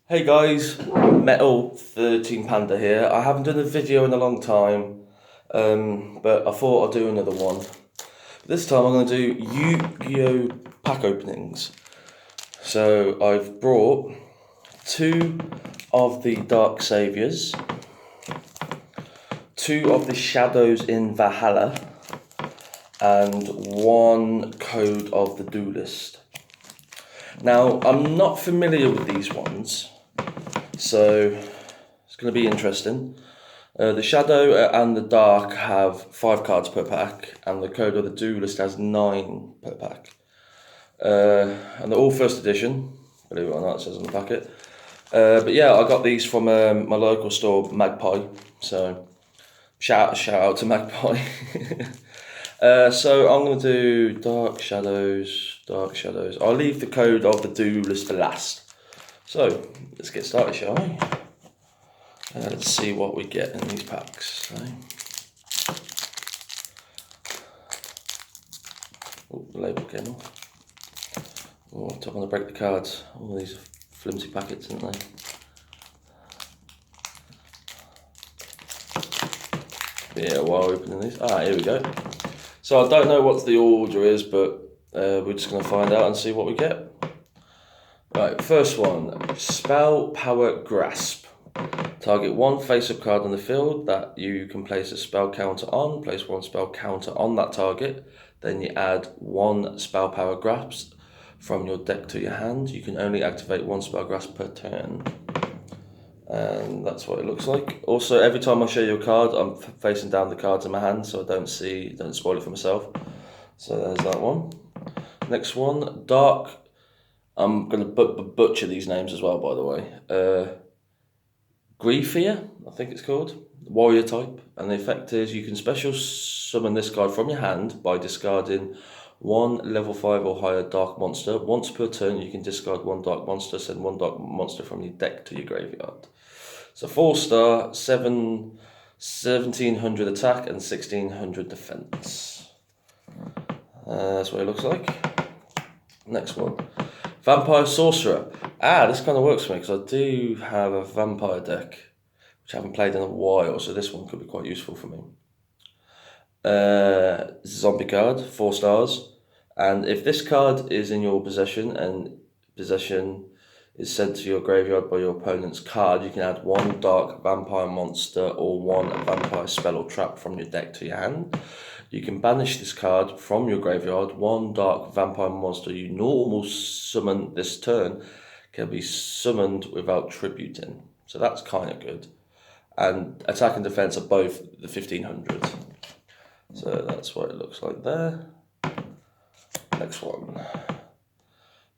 Hey guys, Metal 13 Panda here. I haven't done a video in a long time, but I thought I'd do another one. This time I'm going to do Yu-Gi-Oh! Pack openings. So I've brought two of the Dark Saviors, two of the Shadows in Valhalla, and one code of the Duelist. Now, I'm not familiar with these ones, so it's going to be interesting. The Shadow and the Dark have 5 cards per pack, and the Code of the Duelist has 9 per pack. And they're all first edition, believe it or not, it says on the packet. But yeah, I got these from my local store, Magpie, so shout out to Magpie. So I'm going to do Dark Shadows. I'll leave the Code of the Duelist for last. So, let's get started, shall we? Let's see what we get in these packs. Oh, the label came off. Oh, I don't want to break the cards. All these are flimsy packets, aren't they? Yeah, while opening these. Here we go. So I don't know what the order is, but we're just going to find out and see what we get. Right, first one, Spell Power Grasp. Target one face-up card on the field that you can place a spell counter on. Place one spell counter on that target. Then you add one Spell Power Grasp from your deck to your hand. You can only activate one Spell Grasp per turn. And that's what it looks like. Also, every time I show you a card, I'm facing down the cards in my hand, so I don't spoil it for myself. So there's that one. Next one, Dark. I'm going to butcher these names as well, by the way. Griefia, I think it's called. Warrior type. And the effect is you can special summon this card from your hand by discarding one level 5 or higher dark monster. Once per turn, you can discard one dark monster, send one dark monster from your deck to your graveyard. So 4-star, 1700 attack and 1600 defense. That's what it looks like. Next one. Vampire Sorcerer. This kind of works for me because I do have a vampire deck, which I haven't played in a while, so this one could be quite useful for me. Zombie card, 4 stars. And if this card is in your possession and possession is sent to your graveyard by your opponent's card, you can add one dark vampire monster or one vampire spell or trap from your deck to your hand. You can banish this card from your graveyard. One dark vampire monster you normal summon this turn can be summoned without tributing. So that's kind of good. And attack and defense are both the 1500. So that's what it looks like there. Next one.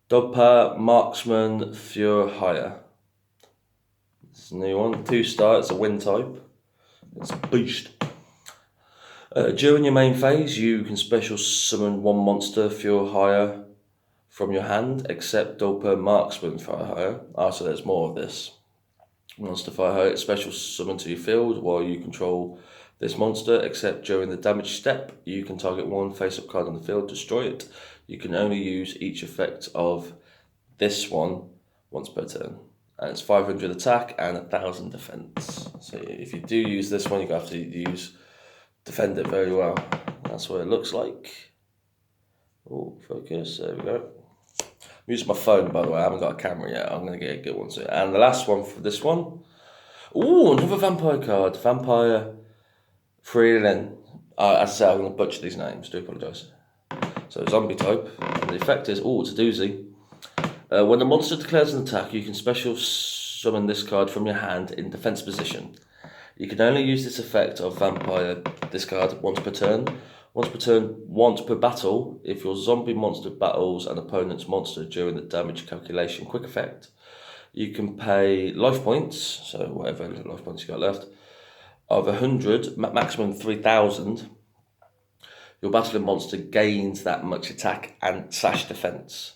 Dogpa Marksman Fure Higher. It's a new one. 2-star, it's a wind type. It's beast. During your main phase, you can special summon one monster Fure Higher from your hand, except Dogpa Marksman Fire Higher. So there's more of this. Monster Fire Higher, it's special summon to your field while you control this monster, except during the damage step, you can target one face-up card on the field, destroy it. You can only use each effect of this one once per turn. And it's 500 attack and 1000 defense. So if you do use this one, you have to defend it very well. That's what it looks like. Oh, focus, there we go. I'm using my phone, by the way, I haven't got a camera yet. I'm going to get a good one soon. And the last one for this one. Ooh, another vampire card. Vampire Freelin. As I say, I'm going to butcher these names, do apologise. So zombie type. And the effect is, it's a doozy. When the monster declares an attack, you can special summon this card from your hand in defense position. You can only use this effect of vampire this card once per turn. Once per battle, if your zombie monster battles an opponent's monster during the damage calculation quick effect. You can pay life points, so whatever life points you got left, of 100, maximum 3000. Your battling monster gains that much attack and / defense.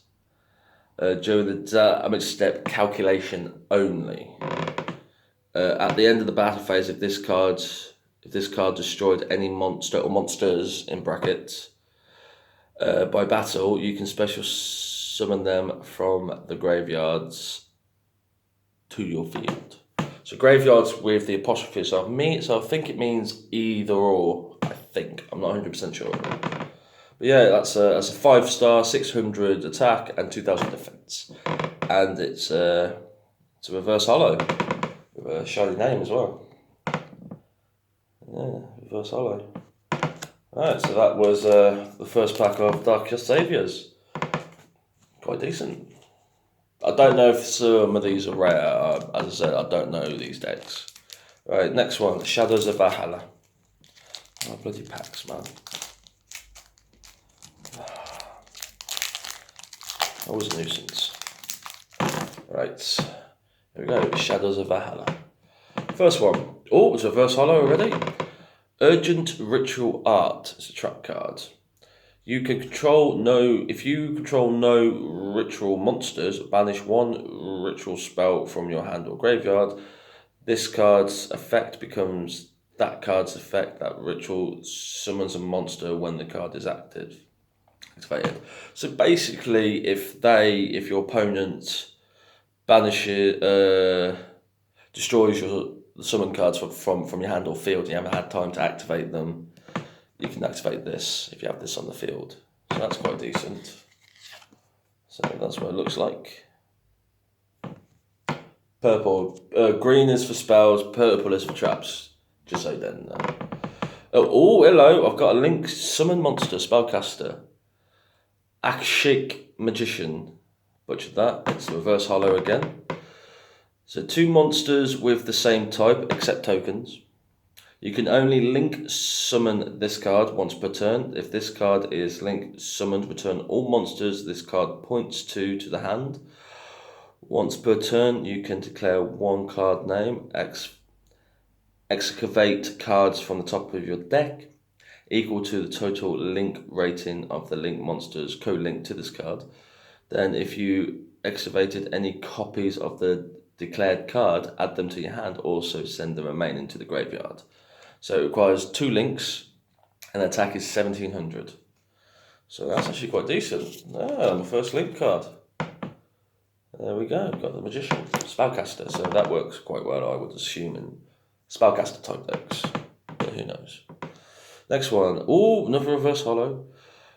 During the damage step calculation only. At the end of the battle phase, if this card destroyed any monster or monsters in brackets by battle, you can special summon them from the graveyards to your field. So graveyards with the apostrophe, so I think it means either or, I think. I'm not 100% sure. But yeah, that's a 5-star, 600 attack and 2000 defense. And it's a reverse holo with a shiny name as well. Yeah, reverse holo. Alright, so that was the first pack of Darkest Saviors. Quite decent. I don't know if some of these are rare. As I said, I don't know these decks. Right, next one, Shadows of Valhalla. Oh, bloody packs, man. Always a nuisance. Right, here we go, Shadows of Valhalla. First one. Oh, it's a reverse holo already. Urgent Ritual Art. It's a trap card. You can control no. If you control no ritual monsters, banish one ritual spell from your hand or graveyard. This card's effect becomes that card's effect. That ritual summons a monster when the card is activated. So basically, if your opponent banishes, destroys your summon cards from your hand or field, and you haven't had time to activate them, you can activate this if you have this on the field. So that's quite decent. So that's what it looks like. Purple, green is for spells, purple is for traps. Just so then. Oh, hello! I've got a link. Summon monster, spellcaster, Akshik Magician. Butchered that. It's the reverse holo again. So 2 monsters with the same type, except tokens. You can only link summon this card once per turn. If this card is link summoned, return all monsters this card points to the hand. Once per turn, you can declare 1 card name, excavate cards from the top of your deck, equal to the total link rating of the link monsters co-linked to this card. Then if you excavated any copies of the declared card, add them to your hand, also send the remaining to the graveyard. So it requires 2 links, and attack is 1700. So that's actually quite decent. Ah, my first link card. There we go, got the Magician, Spellcaster, so that works quite well, I would assume, in Spellcaster type decks, but who knows. Next one, oh, another reverse holo.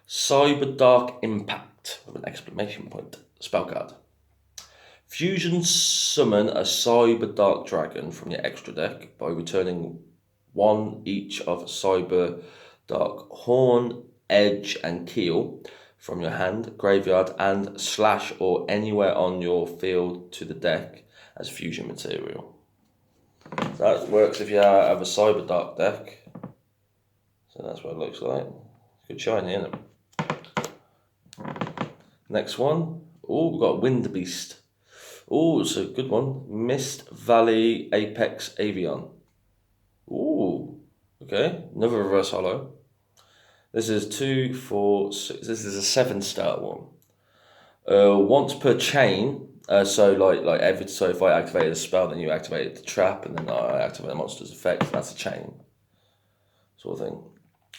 Cyber Dark Impact, with an exclamation point, spell card. Fusion summon a Cyber Dark Dragon from your extra deck by returning 1 each of Cyber Dark Horn, Edge, and Keel from your hand, graveyard, and slash or anywhere on your field to the deck as fusion material. So that works if you have a Cyber Dark deck. So that's what it looks like. Good shiny, isn't it? Next one. Oh, we've got Wind Beast. Oh, it's a good one. Mist Valley Apex Avion. Ooh, okay. Another reverse holo. This is 2, 4, 6. This is a 7-star one. Once per chain. So if I activated a spell, then you activated the trap, and then I activate the monster's effect. That's a chain sort of thing.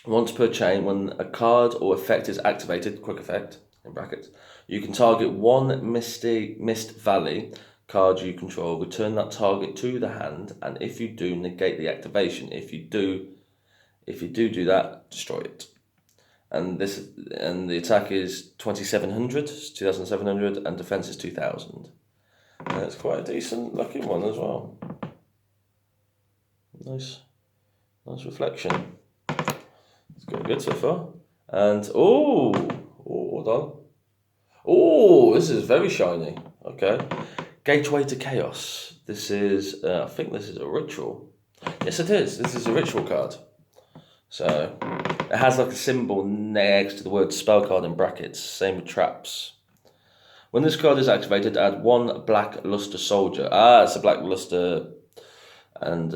Once per chain, when a card or effect is activated, quick effect in brackets, you can target 1 Mist Valley card you control. Return that target to the hand, and if you do, negate the activation. If you do that, destroy it. And the attack is 2700, and defense is 2000. And it's quite a decent looking one as well. Nice reflection. It's going good so far. And hold on. Oh, this is very shiny. Okay, Gateway to Chaos. This is I think this is a ritual. Yes, it is. This is a ritual card. So it has like a symbol next to the word spell card in brackets. Same with traps. When this card is activated, add 1 Black Luster Soldier. It's a Black Luster and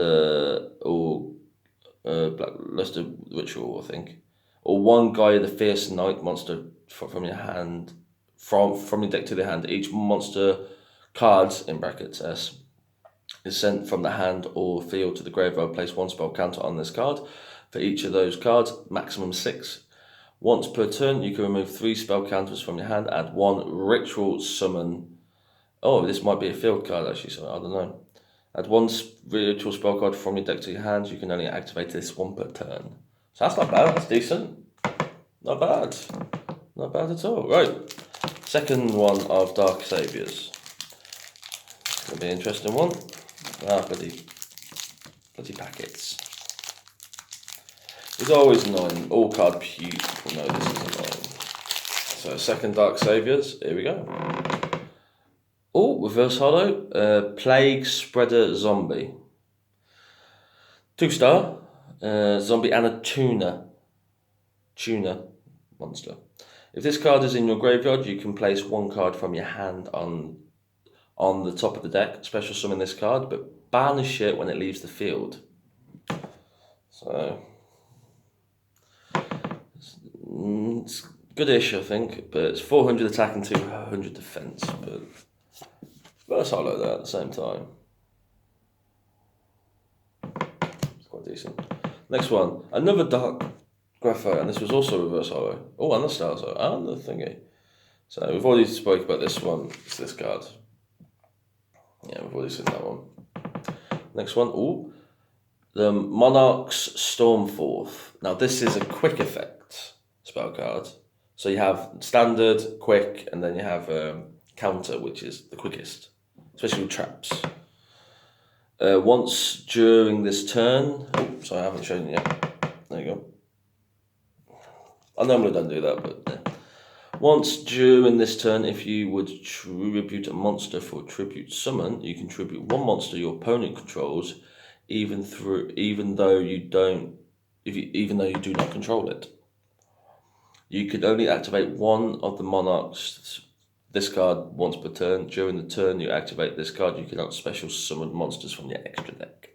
Black Luster Ritual, I think. Or 1 Gaia the Fierce Knight monster from your hand, from your deck to the hand. Each monster cards in brackets S is sent from the hand or field to the graveyard. Place 1 spell counter on this card. For each of those cards, maximum 6. Once per turn, you can remove 3 spell counters from your hand, add 1 ritual summon Oh, this might be a field card actually, so I don't know. Add one virtual spell card from your deck to your hand. You can only activate this one per turn. So that's not bad, that's decent. Not bad. Not bad at all. Right. Second one of Dark Saviours. It's going to be an interesting one. Ah, bloody packets. It's always annoying. All card people know this is annoying. So second Dark Saviours. Here we go. Oh, reverse holo. Plague Spreader Zombie. 2-star. Zombie and a tuna monster. If this card is in your graveyard, you can place one card from your hand on the top of the deck. Special summon this card, but banish it when it leaves the field. So it's goodish, I think, but it's 400 attack and 200 defense. But reverse holo there at the same time. It's quite decent. Next one, another dark graphite, and this was also reverse holo. Oh, and the stars and the thingy. So we've already spoke about this one. It's this card. Yeah, we've already seen that one. Next one. Oh, the Monarch's Stormforth. Now this is a quick effect spell card. So you have standard, quick, and then you have counter, which is the quickest, especially with traps. Once during this turn. Oh, sorry, I haven't shown you yet. There you go. I normally don't do that, but yeah. Once during this turn, if you would tribute a monster for tribute summon, you can tribute one monster your opponent controls, even though you do not control it. You can only activate one of the monarchs. This card once per turn. During the turn you activate this card, you cannot special summon monsters from your extra deck.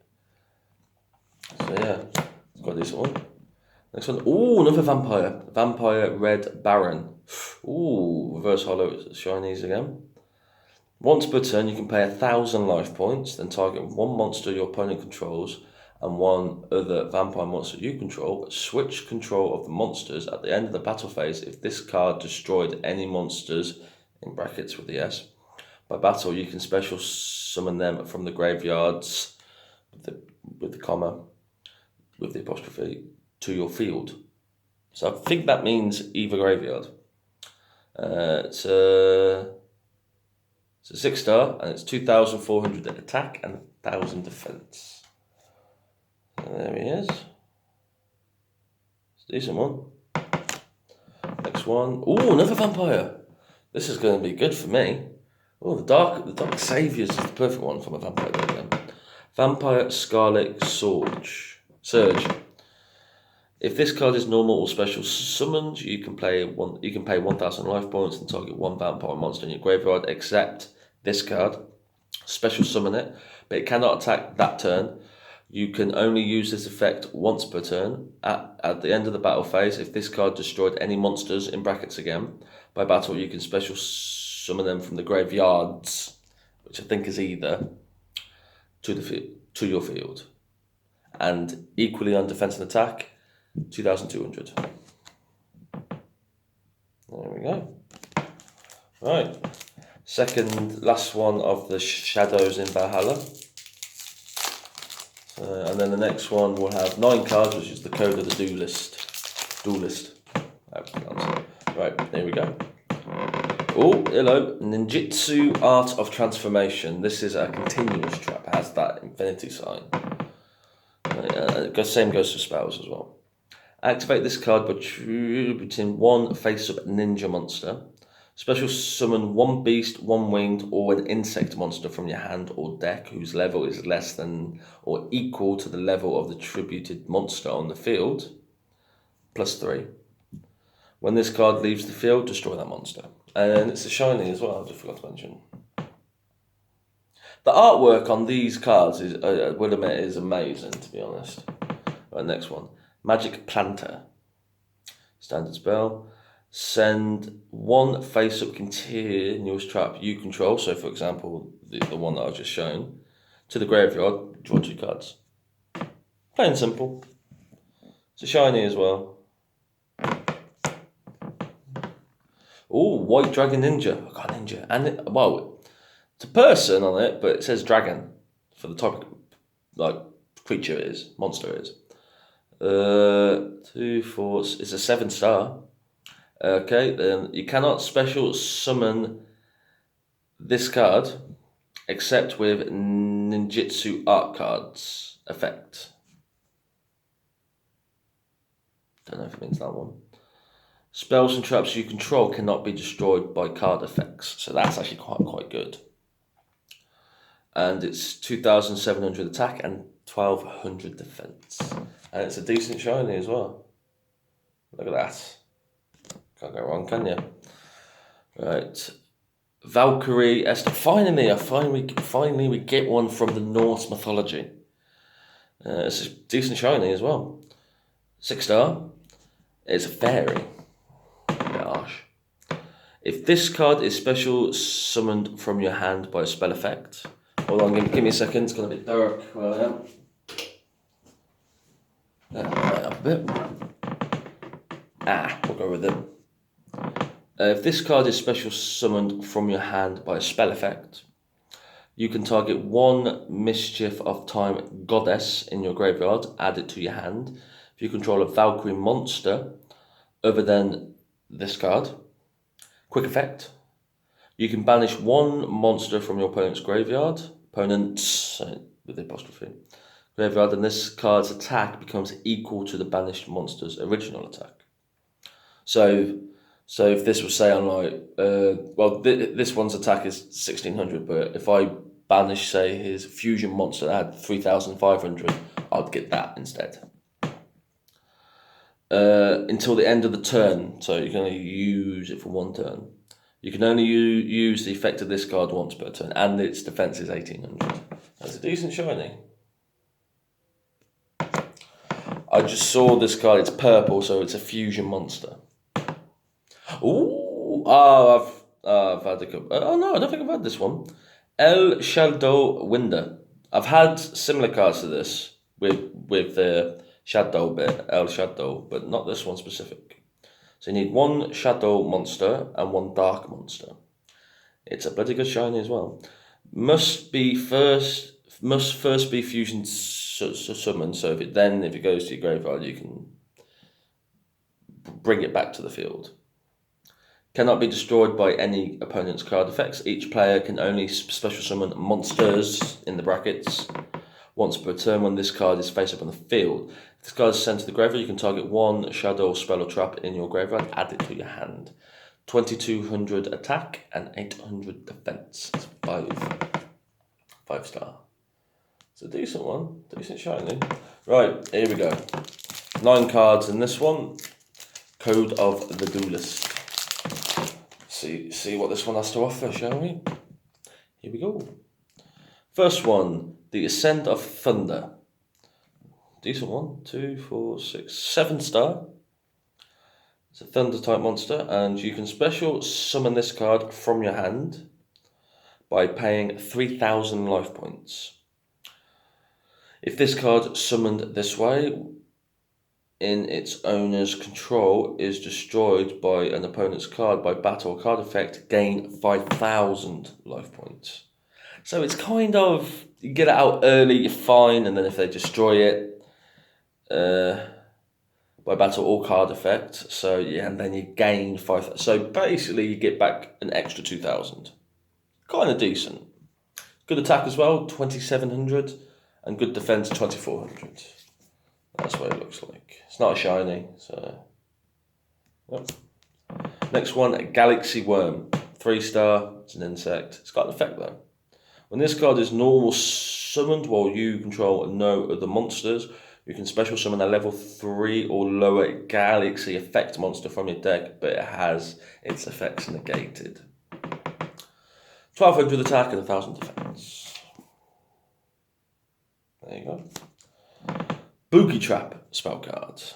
So yeah, it's quite a decent one. Next one. Ooh, another vampire. Vampire Red Baron. Ooh, reverse holo shinies again. Once per turn, you can pay 1,000 life points, then target one monster your opponent controls and one other vampire monster you control. Switch control of the monsters at the end of the battle phase if this card destroyed any monsters, in brackets with the S. By battle, you can special summon them from the graveyards, with the comma, with the apostrophe, to your field. So I think that means either graveyard. It's a 6-star and it's 2,400 attack and 1,000 defense. And there he is. It's a decent one. Next one. Ooh, another vampire. This is going to be good for me. Oh, the Dark Saviours is the perfect one from a vampire then. Vampire Scarlet Surge. If this card is normal or special summoned, you can pay 1,000 life points and target one vampire monster in your graveyard, except this card. Special summon it, but it cannot attack that turn. You can only use this effect once per turn. At the end of the battle phase, if this card destroyed any monsters, in brackets again, by battle you can special summon them from the graveyards, which I think is either to your field. And equally on defense and attack, 2,200. There we go. Right. Last one of the Shadows in Valhalla. And then the next one will have 9 cards, which is the code of the Duelist. Right, there we go. Oh, hello. Ninjutsu Art of Transformation. This is a continuous trap. It has that infinity sign. Same goes for spells as well. Activate this card by tributing one face-up ninja monster. Special summon one beast, one winged, or an insect monster from your hand or deck whose level is less than or equal to the level of the tributed monster on the field. +3. When this card leaves the field, destroy that monster. And it's a shiny as well, I just forgot to mention. The artwork on these cards is, I will admit, is amazing, to be honest. Right, next one. Magic Planter. Standard spell. Send one face-up continuous trap you control, so for example, the one that I've just shown, to the graveyard, draw 2 cards. Plain and simple. It's a shiny as well. Oh, White Dragon Ninja. I got Ninja. And, It's a person on it, but it says dragon for the type of like creature it is, monster it is. 2, 4. It's a 7-star. Okay, then you cannot special summon this card except with ninjutsu art cards effect. Don't know if it means that one. Spells and traps you control cannot be destroyed by card effects, so that's actually quite good. And it's 2,700 attack and 1,200 defense, and it's a decent shiny as well. Look at that. Can't go wrong, can you? Right. Valkyrie Esther. Finally we get one from the Norse mythology. It's a decent shiny as well. 6-star. It's a fairy. Gosh. If this card is special summoned from your hand by a spell effect. Hold on, give me a second. It's going to be dark where I am. Right up a bit. We'll go with it. If this card is special summoned from your hand by a spell effect, you can target one Mischief of Time goddess in your graveyard, add it to your hand. If you control a Valkyrie monster other than this card, quick effect, you can banish one monster from your opponent's graveyard, with the apostrophe, graveyard, and this card's attack becomes equal to the banished monster's original attack. So if this was, say, on like, this one's attack is 1,600, but if I banish, say, his fusion monster that had 3,500, I'd get that instead. Until the end of the turn, so you can only use it for one turn. You can only use the effect of this card once per turn, and its defense is 1,800. That's a decent shiny. I just saw this card, it's purple, so it's a fusion monster. I've had a couple. Oh no, I don't think I've had this one. El Shadow Winder. I've had similar cards to this with the shadow bit, El Shadow, but not this one specific. So you need one shadow monster and one dark monster. It's a bloody good shiny as well. Must first be fusion summoned. So if it goes to your graveyard, you can bring it back to the field. Cannot be destroyed by any opponent's card effects. Each player can only special summon monsters, in the brackets, once per turn when this card is face up on the field. If this card is sent to the graveyard, you can target one shadow spell or trap in your graveyard, add it to your hand. 2,200 attack and 800 defense. It's 5-star. It's a decent one, decent shiny. Right, here we go. 9 cards in this one. Code of the Duelist. See what this one has to offer, shall we? Here we go. First one, the Ascent of Thunder. Decent one. 2, 4, 6, 7-star. It's a Thunder type monster, and you can special summon this card from your hand by paying 3,000 life points. If this card summoned this way, in its owner's control, is destroyed by an opponent's card by battle or card effect, gain 5,000 life points. So it's kind of, you get it out early, you're fine, and then if they destroy it by battle or card effect, so yeah, and then you gain 5,000. So basically you get back an extra 2,000. Kind of decent. Good attack as well, 2,700, and good defense, 2,400. That's what it looks like. It's not a shiny, so. Yep. Next one, Galaxy Worm. 3-star, it's an insect. It's got an effect though. When this card is normal summoned while you control no other monsters, you can special summon a level 3 or lower Galaxy effect monster from your deck, but it has its effects negated. 1,200 attack and 1,000 defense. There you go. Boogie Trap spell cards.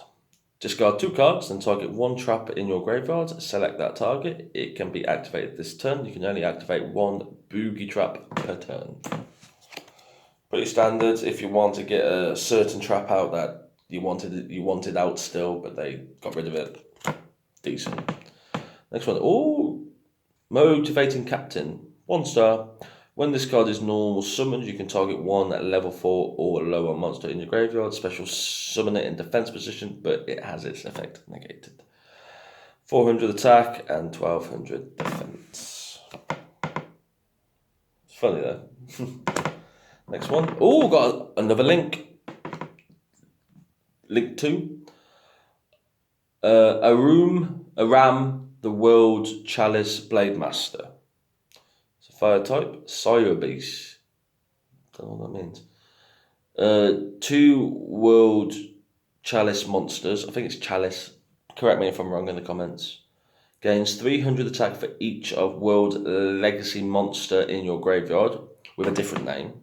Discard 2 cards, then target one trap in your graveyard. Select that target. It can be activated this turn. You can only activate one Boogie Trap per turn. Pretty standard. If you want to get a certain trap out that you wanted out still, but they got rid of it. Decent. Next one. Motivating Captain. 1-star. When this card is normal summoned, you can target one level 4 or lower monster in your graveyard. Special summon it in defense position, but it has its effect negated. 400 attack and 1200 defense. It's funny though. Next one. Oh, got another link. Link 2. Aram, the World Chalice Blade Master. It's a fire type. Sire Beast. Don't know what that means. 2 World Chalice monsters. I think it's Chalice. Correct me if I'm wrong in the comments. Gains 300 attack for each of World Legacy monster in your graveyard with a different name.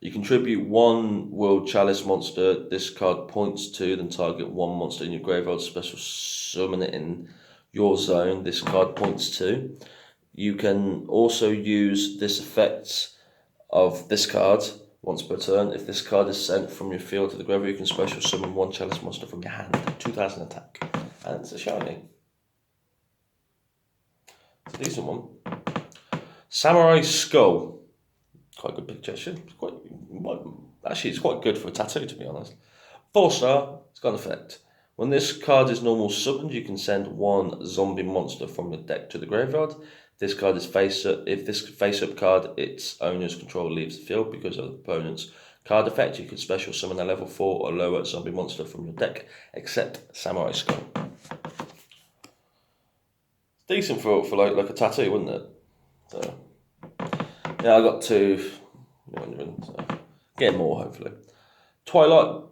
You contribute 1 World Chalice monster. This card points to, then target 1 monster in your graveyard. Special summon it in your zone. This card points to. You can also use this effect of this card once per turn. If this card is sent from your field to the graveyard, you can special summon 1 Chalice monster from your hand. 2000 attack. And it's a shiny. It's a decent one. Samurai Skull. Quite a good picture. Actually, it's quite good for a tattoo, to be honest. 4-star, it's got an effect. When this card is normal summoned, you can send 1 zombie monster from your deck to the graveyard. This card is face up. If this face-up card, its owner's control leaves the field because of the opponent's card effect, you can special summon a level 4 or lower zombie monster from your deck, except Samurai Skull. It's decent for like a tattoo, wouldn't it? So. Yeah, I got 2. So get more hopefully. Twilight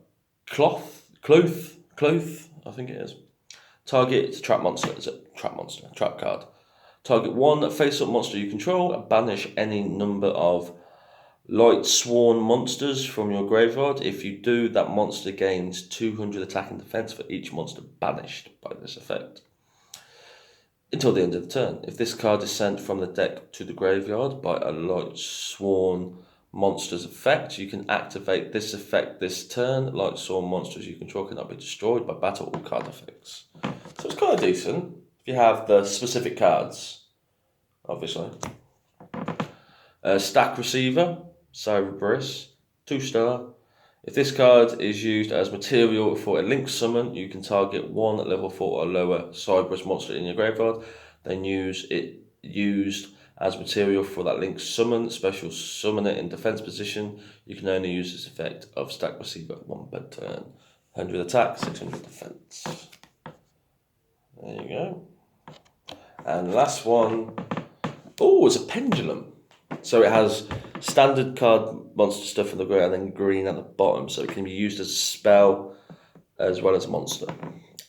Cloth, I think it is. Target, it's a trap monster. It's a trap card. Target 1 face-up monster you control and banish any number of Light Sworn monsters from your graveyard. If you do, that monster gains 200 attack and defense for each monster banished by this effect. Until the end of the turn. If this card is sent from the deck to the graveyard by a Light Sworn monster's effect, you can activate this effect this turn. Light Sworn monsters you control cannot be destroyed by battle or card effects. So it's kind of decent if you have the specific cards, obviously. Stack Receiver, Cerberus, 2-star. If this card is used as material for a link summon, you can target 1 level 4 or lower Cerberus monster in your graveyard, then use it used as material for that link summon. Special summon it in defense position. You can only use this effect of Stack Receiver 1 per turn. 100 attack, 600 defense. There you go. And last one. Oh, it's a pendulum. So it has standard card monster stuff in the grey and then green at the bottom, so it can be used as a spell as well as a monster.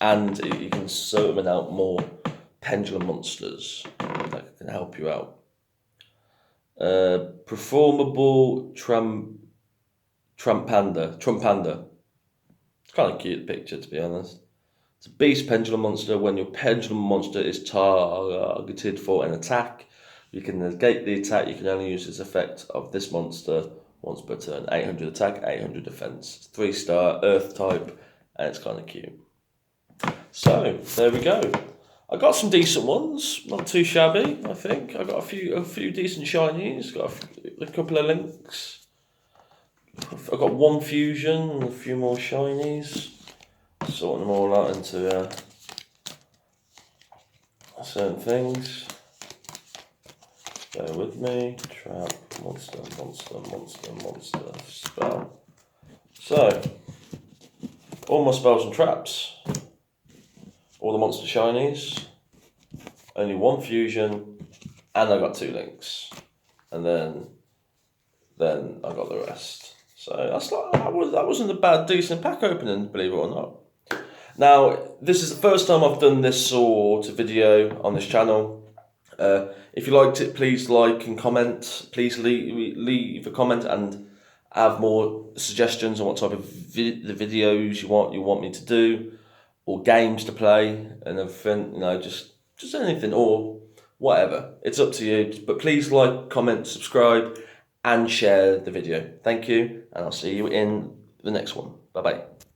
And you can summon out more pendulum monsters that can help you out. Performable Trumpanda. It's kind of cute picture, to be honest. It's a beast pendulum monster. When your pendulum monster is targeted for an attack, you can negate the attack. You can only use this effect of this monster once per turn. 800 attack, 800 defense. It's 3-star, earth type, and it's kind of cute. So, there we go. I got some decent ones, not too shabby, I think. I got a few decent shinies, got a couple of links. I got 1 fusion and a few more shinies. Sorting them all out into certain things. Bear with me. Trap, monster, spell. So, all my spells and traps. All the monster shinies. Only 1 fusion. And I got 2 links. And then I got the rest. So that wasn't a bad, decent pack opening, believe it or not. Now, this is the first time I've done this sort of video on this channel. If you liked it, please like and comment. Please leave a comment and have more suggestions on what type of videos you want me to do, or games to play and everything. You know, just anything or whatever. It's up to you. But please like, comment, subscribe, and share the video. Thank you, and I'll see you in the next one. Bye bye.